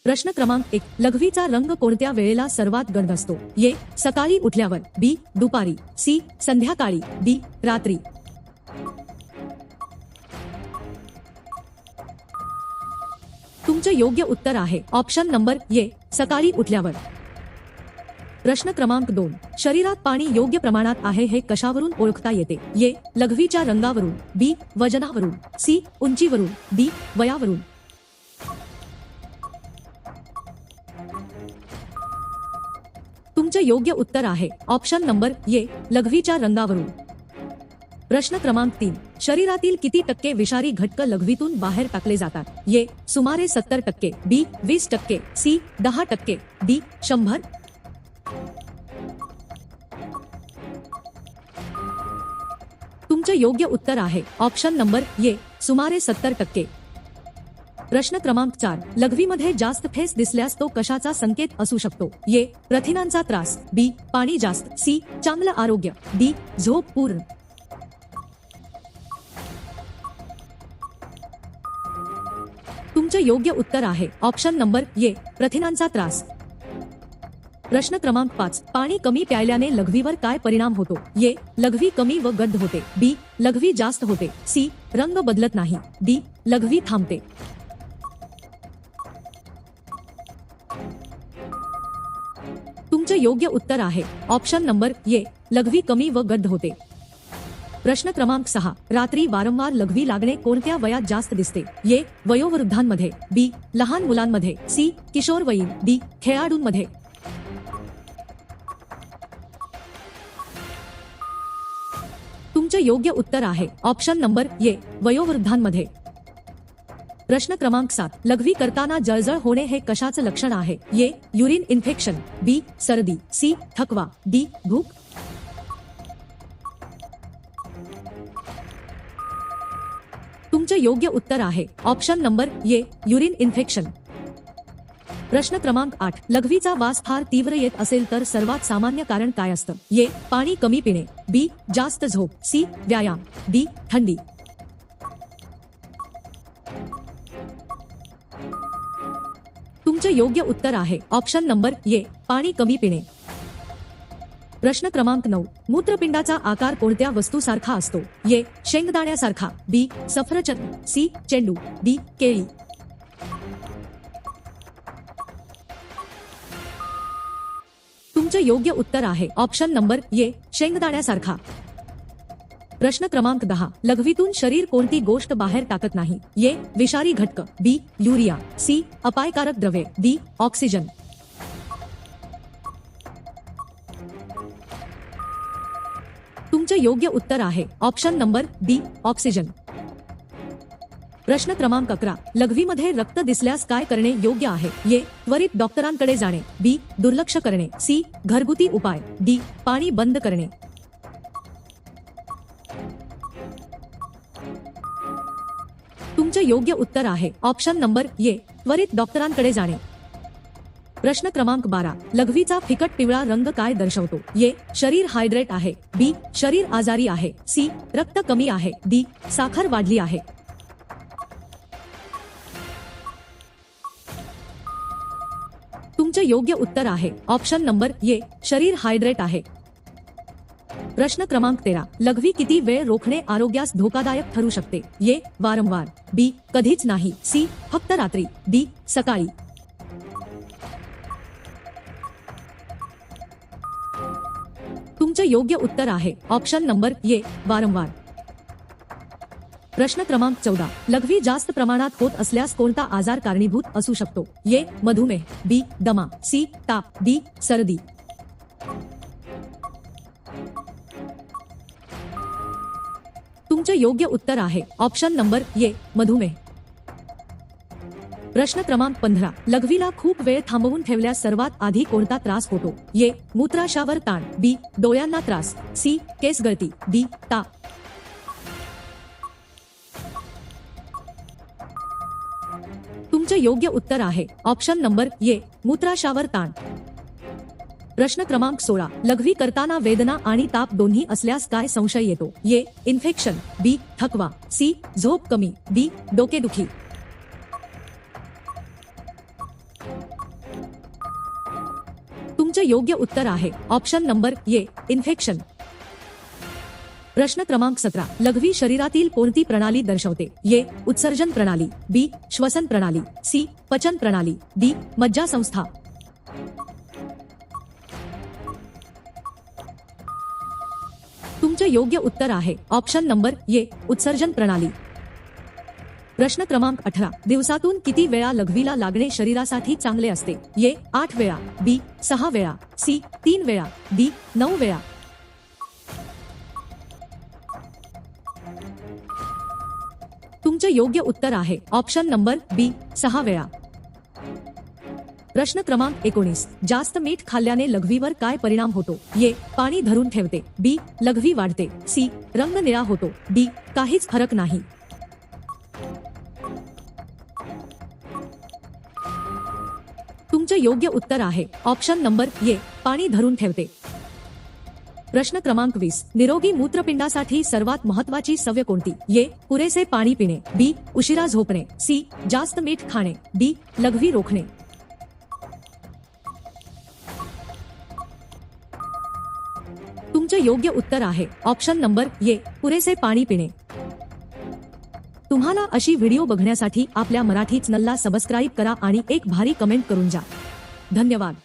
प्रश्न क्रमांक 1. लघवीचा रंग कोणत्या वेळेला सर्वात गडद असतो? ए. सकाळी उठल्यावर, बी. दुपारी, सी. संध्याकाळी, डी. रात्री. तुमचे योग्य उत्तर आहे ऑप्शन नंबर ए. सकाळी उठल्यावर. प्रश्न क्रमांक 2. शरीरात पाणी योग्य प्रमाणात आहे हे कशावरून ओळखता येते? ए. लघवीच्या रंगावरून, बी. वजनावरून, सी. उंचीवरून, डी. वयावरून. तुमचे योग्य उत्तर आहे ऑप्शन नंबर ए. लघवीच्या रंगावरून. प्रश्न क्रमांक 3. शरीरातील किती टक्के विषारी घटक लघवीतून बाहेर टाकले जातात? ए. सुमारे 70%, बी. 20%, सी. 10%, डी. 100. तुमचे योग्य उत्तर आहे ऑप्शन नंबर ए. सुमारे 70%. प्रश्न क्रमांक 4. लघवीमध्ये जास्त फेस दिसल्यास तो कशाचा संकेत असू शकतो? ए. प्रथिनांचा त्रास, बी. पाणी जास्त, सी. चांगलं आरोग्य, डी. झोप पूर्ण. तुमचे योग्य उत्तर आहे ऑप्शन नंबर ए. प्रथिनांचा त्रास. प्रश्न क्रमांक 5. पाणी कमी प्यायल्याने लघवीवर काय परिणाम होतो? ए. लघवी कमी व गडद होते, बी. लघवी जास्त होते, सी. रंग बदलत नाही, डी. लघवी थांबते. तुमचे योग्य उत्तर आहे ऑप्शन नंबर ए. लघवी कमी व गडद होते. प्रश्न क्रमांक 6. रात्री वारंवार लघवी लागणे कोणत्या वयात जास्त दिसते? ए. वयोवृद्धांमध्ये, बी. लहान मुलांमध्ये, सी. किशोरवयीन, डी. खेळाडूंमध्ये. तुमचे योग्य उत्तर आहे ऑप्शन नंबर ए. वयोवृद्धांमध्ये. प्रश्न क्रमांक 7. लघवी करताना जळजळ होणे हे कशाचं लक्षण आहे? ए. युरिन इन्फेक्शन, बी. सर्दी, सी. थकवा, डी. भूक. तुमचे योग्य उत्तर आहे option number A. Urine infection. प्रश्न क्रमांक 8. लघवीचा वास फार तीव्र येत असेल तर सर्वात सामान्य कारण काय असतं? ए. पाणी कमी पिणे, बी. जास्त झोप, सी. व्यायाम, डी. थंडी. तुमचे योग्य उत्तर आहे ऑप्शन नंबर ए. पाणी कमी पिणे. प्रश्न क्रमांक 9. मूत्रपिंडाचा आकार कोणत्या वस्तूसारखा असतो? ए. शेंगदाण्यासारखा, बी. सफरचंद, सी. चेंडू, डी. केळी. तुमचे योग्य उत्तर आहे ऑप्शन नंबर ए. शेंगदाण्यासारखा. प्रश्न क्रमांक 10. लघवीतून शरीर कोणती गोष्ट बाहेर टाकत नाही? ए. विषारी घटक, बी. Urea, C. अपायकारक द्रव्ये, डी. ऑक्सिजन. तुमचे योग्य उत्तर आहे ऑप्शन नंबर डी. ऑक्सिजन. प्रश्न क्रमांक 11. लघवीमध्ये रक्त दिसल्यास काय करणे योग्य आहे? ए. त्वरित डॉक्टरांकडे जाणे, बी. दुर्लक्ष करणे, सी. घरगुती उपाय, डी. पाणी बंद करणे. तुमचे योग्य उत्तर आहे ऑप्शन नंबर ए. त्वरित डॉक्टरांकडे जाणे. प्रश्न क्रमांक 12. लघवीचा फिकट पिवळा रंग काय दर्शवतो? ए. शरीर हायड्रेट आहे, बी. शरीर आजारी आहे, सी. रक्त कमी आहे, डी. साखर वाढली आहे. तुमचे योग्य उत्तर आहे ऑप्शन नंबर ए. शरीर हायड्रेट आहे. प्रश्न क्रमांक 13. लघवी किती वेळ रोखणे आरोग्यास धोकादायक ठरू शकते? ए. वारंवार, बी. कधीच नाही, सी. फक्त रात्री, डी. सकाळी. तुमचे योग्य उत्तर आहे ऑप्शन नंबर ए. वारंवार. प्रश्न क्रमांक 14. लघवी जास्त प्रमाणात होत असल्यास कोणता आजार कारणीभूत असू शकतो? ए. मधुमेह, बी. दमा, सी. ताप, डी. सर्दी. तुमचे योग्य उत्तर आहे ऑप्शन नंबर ए. मधुमेह. प्रश्न क्रमांक 15. लघवीला खूप वेळ थांबवून ठेवल्यास सर्वात आधी कोणता त्रास होतो? ए. मूत्राशयावर ताण, बी. डोळ्यांना त्रास, सी. केस गळती, डी. ताप. तुमचे योग्य उत्तर आहे ऑप्शन नंबर ए. मूत्राशयावर ताण. प्रश्न क्रमांक 16. लघवी करताना वेदना आणि ताप दोन्ही असल्यास काय संशय येतो? ए. इन्फेक्शन, बी. थकवा, सी. झोप कमी, डी. डोकेदुखी. तुमचे योग्य उत्तर आहे ऑप्शन नंबर ए इन्फेक्शन. प्रश्न क्रमांक 17. लघवी शरीरातील कोणती प्रणाली दर्शवते? ए उत्सर्जन प्रणाली, बी श्वसन प्रणाली, सी पचन प्रणाली, डी मज्जासंस्था. तुमचे योग्य उत्तर आहे ऑप्शन नंबर ए उत्सर्जन प्रणाली. प्रश्न क्रमांक 18. दिवसातून किती वेळा लघवीला लागणे शरीरासाठी चांगले असते? ए 8 वेळा, बी 6 वेळा, सी 3 वेळा, डी 9 वेळा. तुमचे योग्य उत्तर आहे ऑप्शन नंबर बी 6 वेळा. प्रश्न क्रमांक 19. जास्त मीठ खाल्ल्याने लघवीवर काय परिणाम होतो? ए पाणी धरून ठेवते, बी लघवी वाढते, सी रंग निळा होतो, डी काहीच फरक नाही. तुमचे योग्य उत्तर आहे ऑप्शन नंबर ए पाणी धरून ठेवते. प्रश्न क्रमांक 20. निरोगी मूत्रपिंडासाठी सर्वात महत्त्वाची सवय कोणती? ए पुरेसे पाणी पिणे, बी उशिरा झोपणे, सी जास्त मीठ खाणे, डी लघवी रोखणे. तुमचे योग्य उत्तर आहे ऑप्शन नंबर ए पुरेसे पाणी पिणे. तुम्हाला अशी व्हिडिओ बघण्यासाठी आपल्या मराठी चॅनलला सबस्क्राईब करा आणि एक भारी कमेंट करून जा. धन्यवाद.